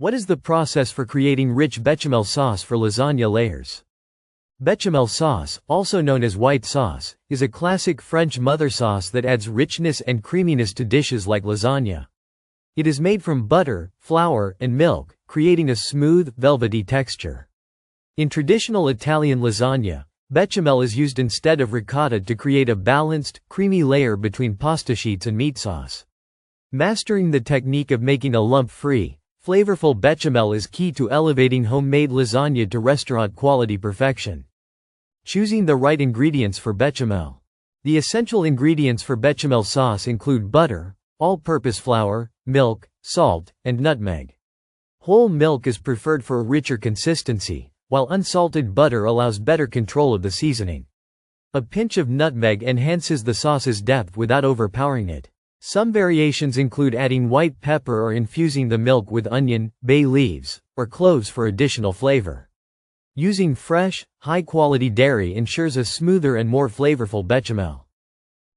What is the process for creating rich bechamel sauce for lasagna layers? Bechamel sauce, also known as white sauce, is a classic French mother sauce that adds richness and creaminess to dishes like lasagna. It is made from butter, flour, and milk, creating a smooth, velvety texture. In traditional Italian lasagna, bechamel is used instead of ricotta to create a balanced, creamy layer between pasta sheets and meat sauce. Mastering the technique of making a lump-free, flavorful bechamel is key to elevating homemade lasagna to restaurant-quality perfection. Choosing the right ingredients for bechamel. The essential ingredients for bechamel sauce include butter, all-purpose flour, milk, salt, and nutmeg. Whole milk is preferred for a richer consistency, while unsalted butter allows better control of the seasoning. A pinch of nutmeg enhances the sauce's depth without overpowering it. Some variations include adding white pepper or infusing the milk with onion, bay leaves, or cloves for additional flavor. Using fresh, high-quality dairy ensures a smoother and more flavorful bechamel.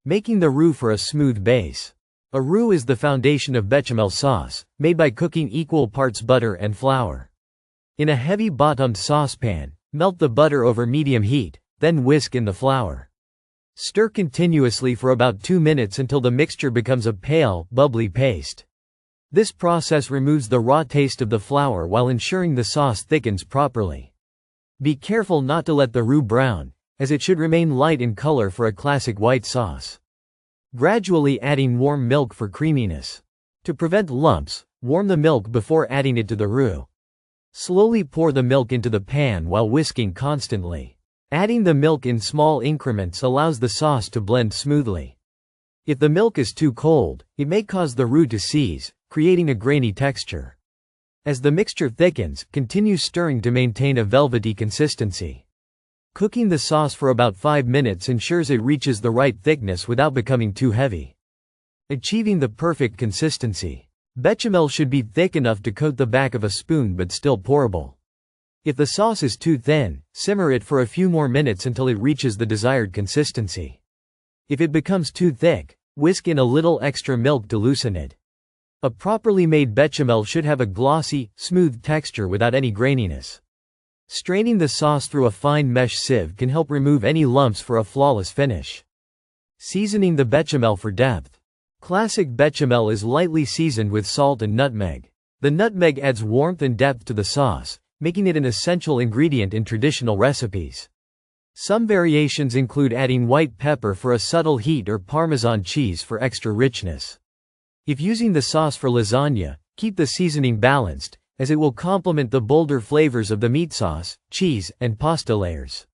Making the roux for a smooth base. A roux is the foundation of bechamel sauce, made by cooking equal parts butter and flour. In a heavy bottomed saucepan, melt the butter over medium heat, then whisk in the flour. Stir continuously for about 2 minutes until the mixture becomes a pale, bubbly paste. This process removes the raw taste of the flour while ensuring the sauce thickens properly. Be careful not to let the roux brown, as it should remain light in color for a classic white sauce. Gradually adding warm milk for creaminess. To prevent lumps, warm the milk before adding it to the roux. Slowly pour the milk into the pan while whisking constantly. Adding the milk in small increments allows the sauce to blend smoothly. If the milk is too cold, it may cause the roux to seize, creating a grainy texture. As the mixture thickens, continue stirring to maintain a velvety consistency. Cooking the sauce for about 5 minutes ensures it reaches the right thickness without becoming too heavy. Achieving the perfect consistency. Bechamel should be thick enough to coat the back of a spoon but still pourable. If the sauce is too thin, simmer it for a few more minutes until it reaches the desired consistency. If it becomes too thick, whisk in a little extra milk to loosen it. A properly made bechamel should have a glossy, smooth texture without any graininess. Straining the sauce through a fine mesh sieve can help remove any lumps for a flawless finish. Seasoning the bechamel for depth. Classic bechamel is lightly seasoned with salt and nutmeg. The nutmeg adds warmth and depth to the sauce, making it an essential ingredient in traditional recipes. Some variations include adding white pepper for a subtle heat or Parmesan cheese for extra richness. If using the sauce for lasagna, keep the seasoning balanced, as it will complement the bolder flavors of the meat sauce, cheese, and pasta layers.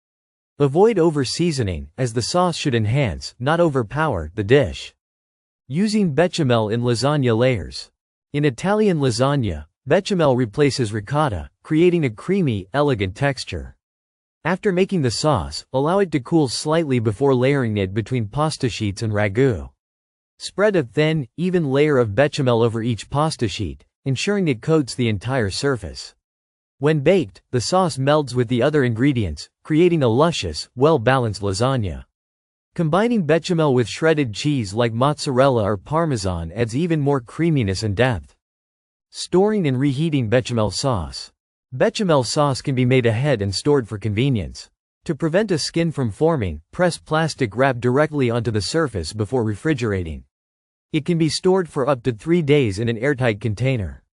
Avoid over-seasoning, as the sauce should enhance, not overpower, the dish. Using bechamel in lasagna layers. In Italian lasagna, bechamel replaces ricotta, creating a creamy, elegant texture. After making the sauce, allow it to cool slightly before layering it between pasta sheets and ragu. Spread a thin, even layer of bechamel over each pasta sheet, ensuring it coats the entire surface. When baked, the sauce melds with the other ingredients, creating a luscious, well-balanced lasagna. Combining bechamel with shredded cheese like mozzarella or Parmesan adds even more creaminess and depth. Storing and reheating bechamel sauce. Bechamel sauce can be made ahead and stored for convenience. To prevent a skin from forming, press plastic wrap directly onto the surface before refrigerating. It can be stored for up to 3 days in an airtight container.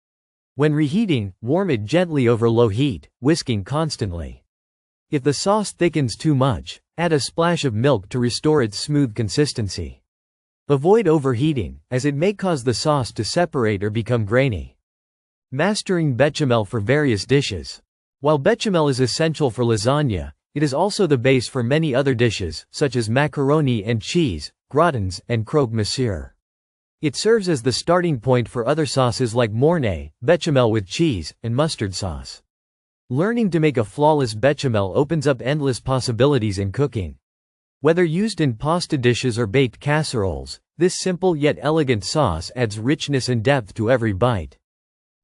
When reheating, warm it gently over low heat, whisking constantly. If the sauce thickens too much, add a splash of milk to restore its smooth consistency. Avoid overheating, as it may cause the sauce to separate or become grainy. Mastering bechamel for various dishes. While bechamel is essential for lasagna, it is also the base for many other dishes, such as macaroni and cheese, gratins, and croque monsieur. It serves as the starting point for other sauces like mornay, bechamel with cheese, and mustard sauce. Learning to make a flawless bechamel opens up endless possibilities in cooking. Whether used in pasta dishes or baked casseroles, this simple yet elegant sauce adds richness and depth to every bite.